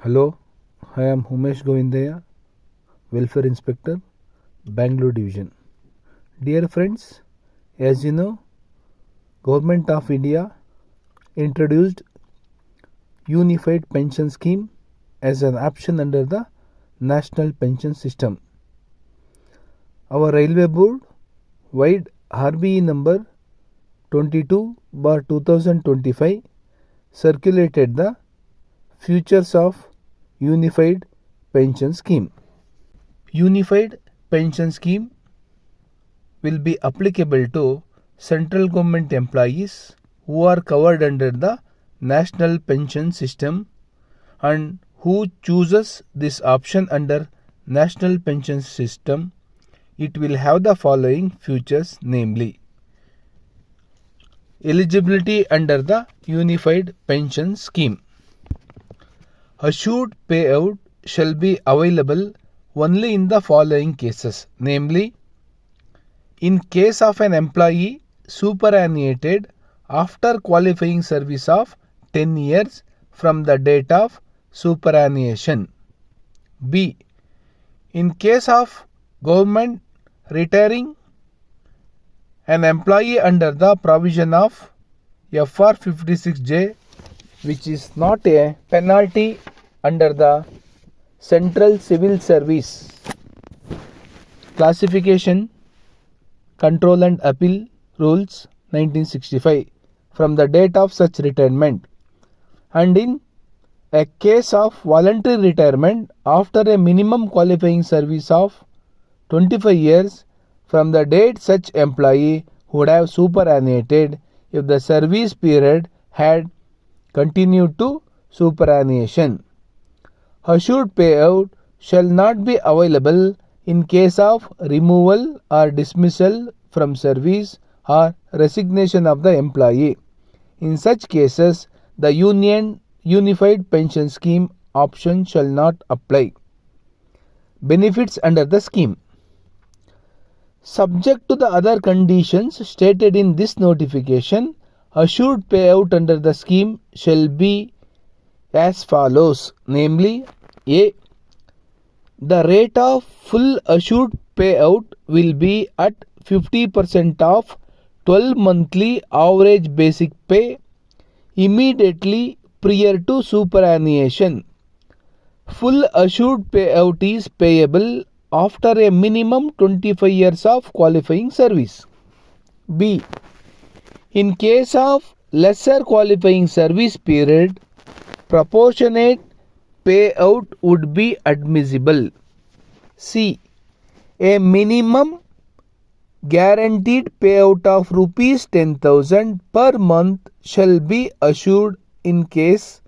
Hello, I am Umesh Govindaya, Welfare Inspector, Bangalore Division. Dear friends, as you know, Government of India introduced Unified Pension Scheme as an option under the National Pension System. Our Railway Board, via RBE number 22/2025, circulated the Futures of Unified Pension Scheme. Unified Pension Scheme will be applicable to central government employees who are covered under the National Pension System and who chooses this option under National Pension System. It will have the following features, namely eligibility under the Unified Pension Scheme. Assured payout shall be available only in the following cases, namely in case of an employee superannuated after qualifying service of 10 years from the date of superannuation. B. In case of government retiring an employee under the provision of FR 56J, which is not a penalty under the Central Civil Service Classification, Control and Appeal Rules 1965 from the date of such retirement, and in a case of voluntary retirement after a minimum qualifying service of 25 years from the date such employee would have superannuated if the service period had continued to superannuation. Assured payout shall not be available in case of removal or dismissal from service or resignation of the employee. In such cases, the Unified Pension Scheme option shall not apply. Benefits under the scheme. Subject to the other conditions stated in this notification, assured payout under the scheme shall be as follows, namely A. The rate of full assured payout will be at 50% of 12 monthly average basic pay immediately prior to superannuation. Full assured payout is payable after a minimum 25 years of qualifying service. B. In case of lesser qualifying service period, proportionate payout would be admissible. C. A minimum guaranteed payout of rupees 10,000 per month shall be assured in case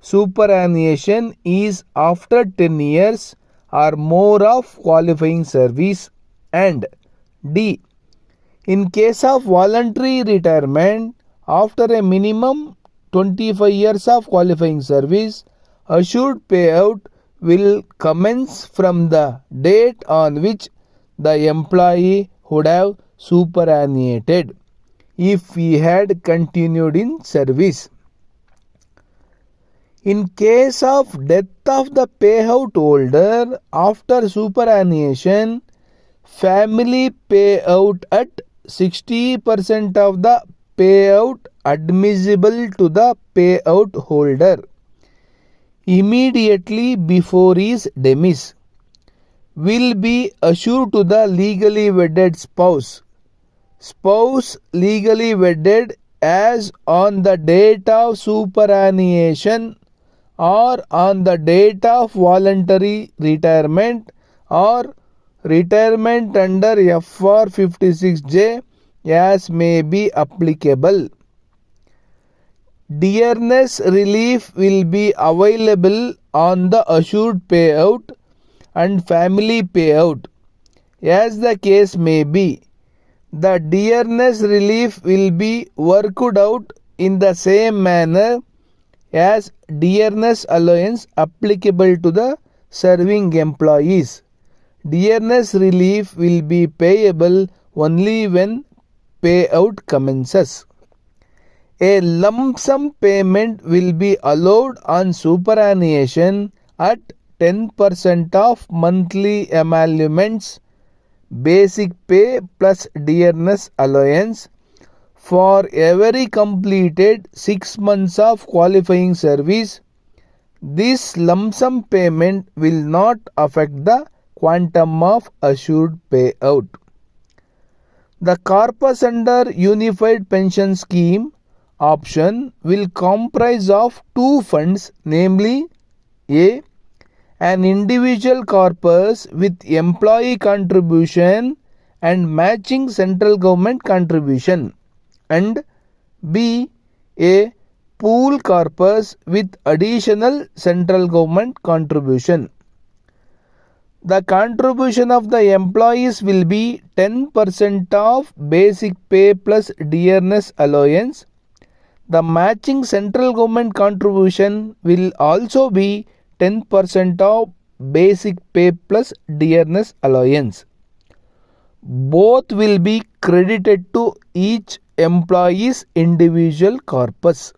superannuation is after 10 years or more of qualifying service. And D. In case of voluntary retirement after a minimum 25 years of qualifying service, assured payout will commence from the date on which the employee would have superannuated if he had continued in service. In case of death of the payout holder after superannuation, family payout at 60% of the payout admissible to the payout holder immediately before his demise will be assured to the legally wedded spouse. Spouse legally wedded as on the date of superannuation or on the date of voluntary retirement or retirement under FR 56J as may be applicable. Dearness relief will be available on the assured payout and family payout as the case may be. The dearness relief will be worked out in the same manner as dearness allowance applicable to the serving employees. Dearness relief will be payable only when payout commences. A lump sum payment will be allowed on superannuation at 10% of monthly emoluments, basic pay plus dearness allowance for every completed 6 months of qualifying service. This lump sum payment will not affect the quantum of assured payout. The corpus under Unified Pension Scheme option will comprise of two funds, namely A. An individual corpus with employee contribution and matching central government contribution, and B. A pool corpus with additional central government contribution. The contribution of the employees will be 10% of basic pay plus dearness allowance. The matching central government contribution will also be 10% of basic pay plus dearness allowance. Both will be credited to each employee's individual corpus.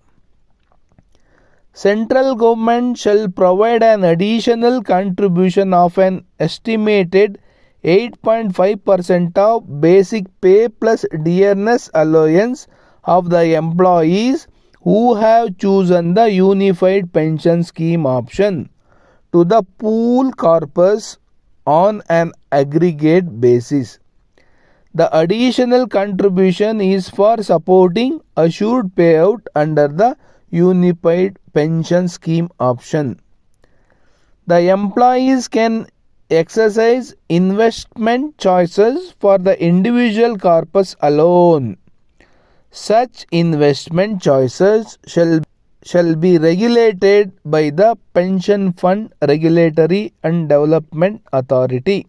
Central government shall provide an additional contribution of an estimated 8.5% of basic pay plus dearness allowance of the employees who have chosen the Unified Pension Scheme option to the pool corpus on an aggregate basis. The additional contribution is for supporting assured payout under the Unified Pension Scheme option. The employees can exercise investment choices for the individual corpus alone. Such investment choices shall be regulated by the Pension Fund Regulatory and Development Authority.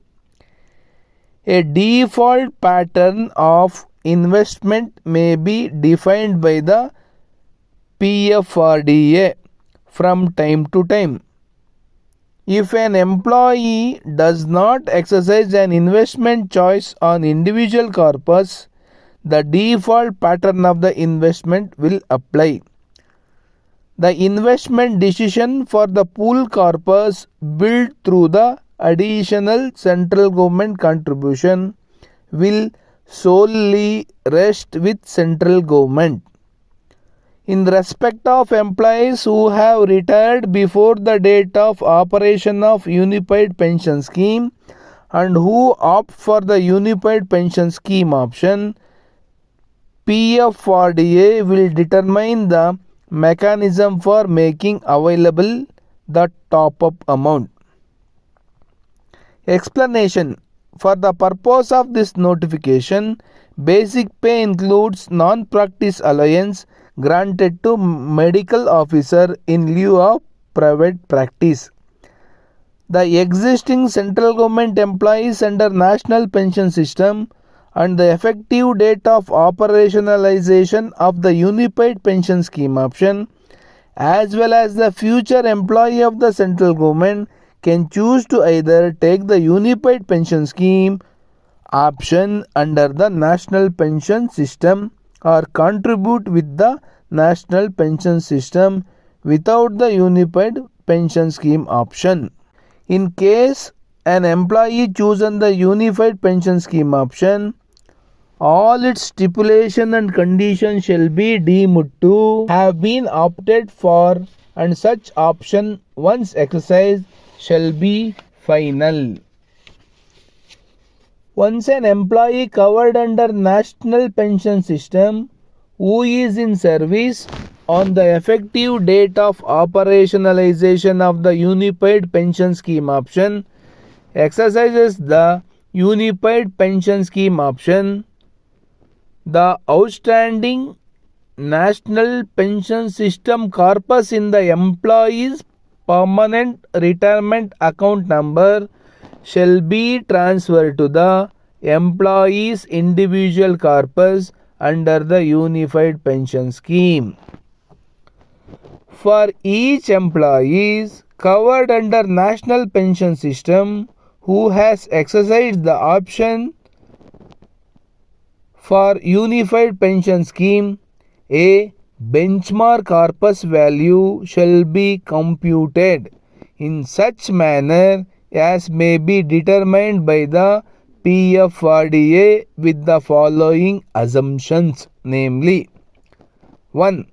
A default pattern of investment may be defined by the PFRDA from time to time. If an employee does not exercise an investment choice on individual corpus, the default pattern of the investment will apply. The investment decision for the pool corpus built through the additional central government contribution will solely rest with central government. In respect of employees who have retired before the date of operation of Unified Pension Scheme and who opt for the Unified Pension Scheme option, PFRDA will determine the mechanism for making available the top-up amount. Explanation. For the purpose of this notification, basic pay includes non-practice allowance granted to medical officer in lieu of private practice. The existing central government employees under National Pension System and the effective date of operationalization of the Unified Pension Scheme option, as well as the future employee of the central government, can choose to either take the Unified Pension Scheme option under the National Pension System or contribute with the National Pension System without the Unified Pension Scheme option. In case an employee chosen the Unified Pension Scheme option, all its stipulation and conditions shall be deemed to have been opted for, and such option, once exercised, shall be final. Once an employee covered under National Pension System who is in service on the effective date of operationalization of the Unified Pension Scheme option exercises the Unified Pension Scheme option, the outstanding National Pension System corpus in the employee's permanent retirement account number shall be transferred to the employee's individual corpus under the Unified Pension Scheme. For each employee covered under National Pension System who has exercised the option for Unified Pension Scheme, a benchmark corpus value shall be computed in such manner as may be determined by the PFRDA with the following assumptions, namely 1.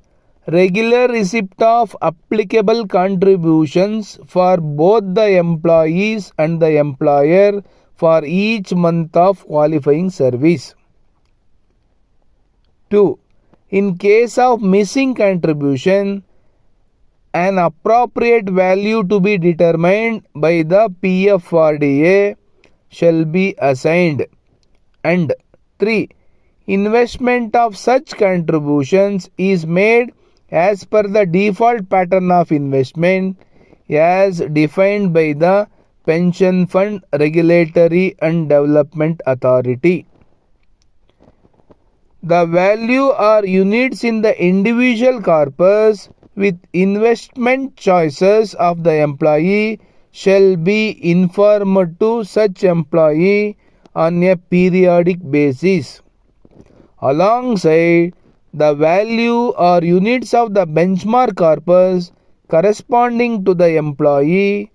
Regular receipt of applicable contributions for both the employees and the employer for each month of qualifying service. 2. In case of missing contribution, an appropriate value to be determined by the PFRDA shall be assigned. And 3. Investment of such contributions is made as per the default pattern of investment as defined by the Pension Fund Regulatory and Development Authority. The value or units in the individual corpus with investment choices of the employee shall be informed to such employee on a periodic basis. Alongside the value or units of the benchmark corpus corresponding to the employee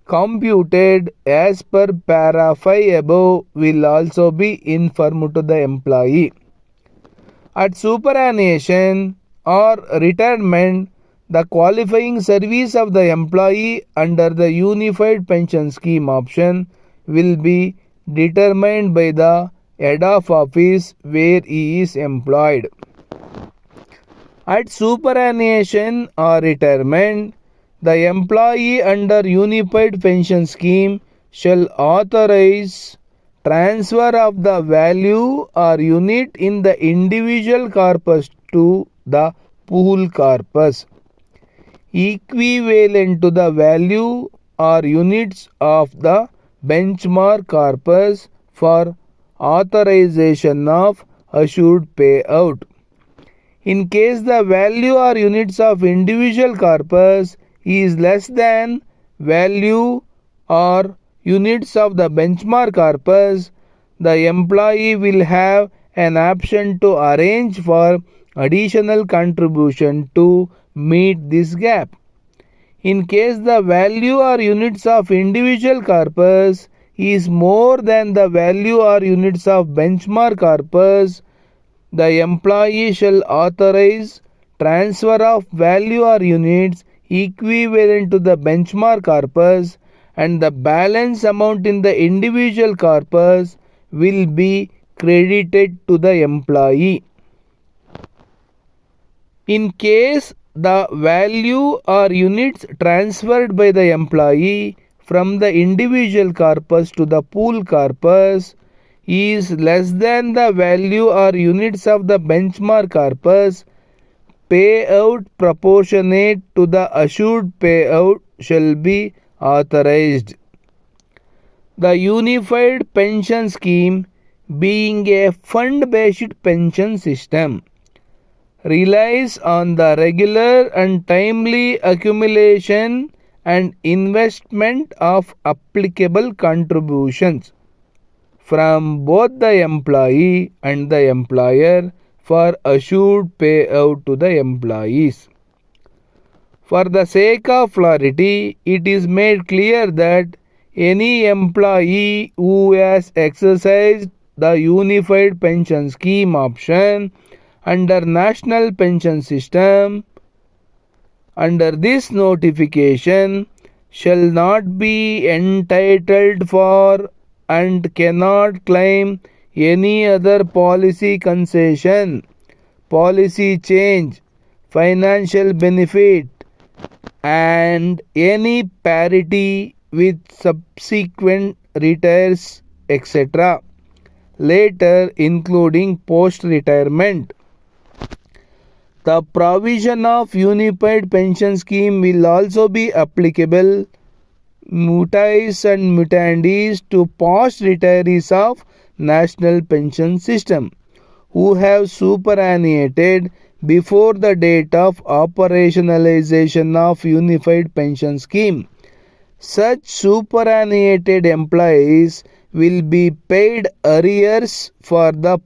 computed as per para 5 above will also be informed to the employee. At superannuation or retirement, the qualifying service of the employee under the Unified Pension Scheme option will be determined by the head of office where he is employed. At superannuation or retirement, the employee under Unified Pension Scheme shall authorize transfer of the value or unit in the individual corpus to the pool corpus equivalent to the value or units of the benchmark corpus for authorization of assured payout. In case the value or units of individual corpus is less than value or units of the benchmark corpus, the employee will have an option to arrange for additional contribution to meet this gap. In case the value or units of individual corpus is more than the value or units of benchmark corpus, the employee shall authorize transfer of value or units equivalent to the benchmark corpus, and the balance amount in the individual corpus will be credited to the employee. In case the value or units transferred by the employee from the individual corpus to the pool corpus is less than the value or units of the benchmark corpus, payout proportionate to the assured payout shall be authorized. The Unified Pension Scheme, being a fund-based pension system, relies on the regular and timely accumulation and investment of applicable contributions from both the employee and the employer for assured payout to the employees. For the sake of clarity, it is made clear that any employee who has exercised the Unified Pension Scheme option under National Pension System under this notification shall not be entitled for and cannot claim any other policy concession, policy change, financial benefit, and any parity with subsequent retires, etc. later, including post-retirement. The provision of Unified Pension Scheme will also be applicable mutais and mutandis to past retirees of National Pension System who have superannuated before the date of operationalization of Unified Pension Scheme. Such superannuated employees will be paid arrears for the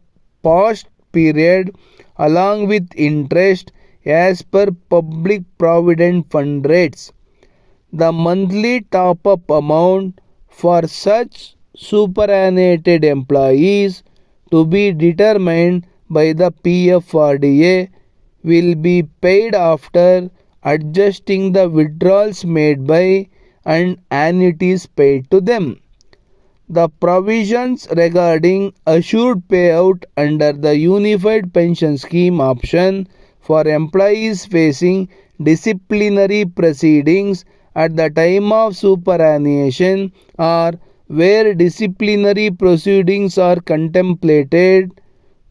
past period along with interest as per public provident fund rates. The monthly top-up amount for such superannuated employees to be determined by the PFRDA will be paid after adjusting the withdrawals made by and annuities paid to them. The provisions regarding assured payout under the Unified Pension Scheme option for employees facing disciplinary proceedings at the time of superannuation or where disciplinary proceedings are contemplated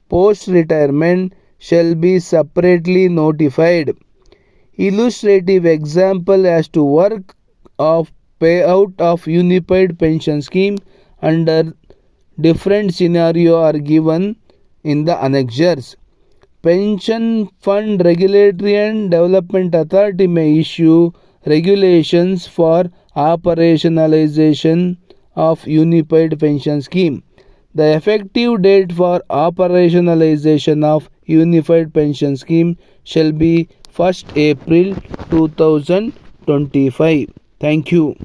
post-retirement shall be separately notified. Illustrative example as to work of payout of Unified Pension Scheme under different scenario are given in the annexures. Pension Fund Regulatory and Development Authority may issue regulations for operationalization of Unified Pension Scheme. The effective date for operationalization of Unified Pension Scheme shall be 1st April 2025. Thank you.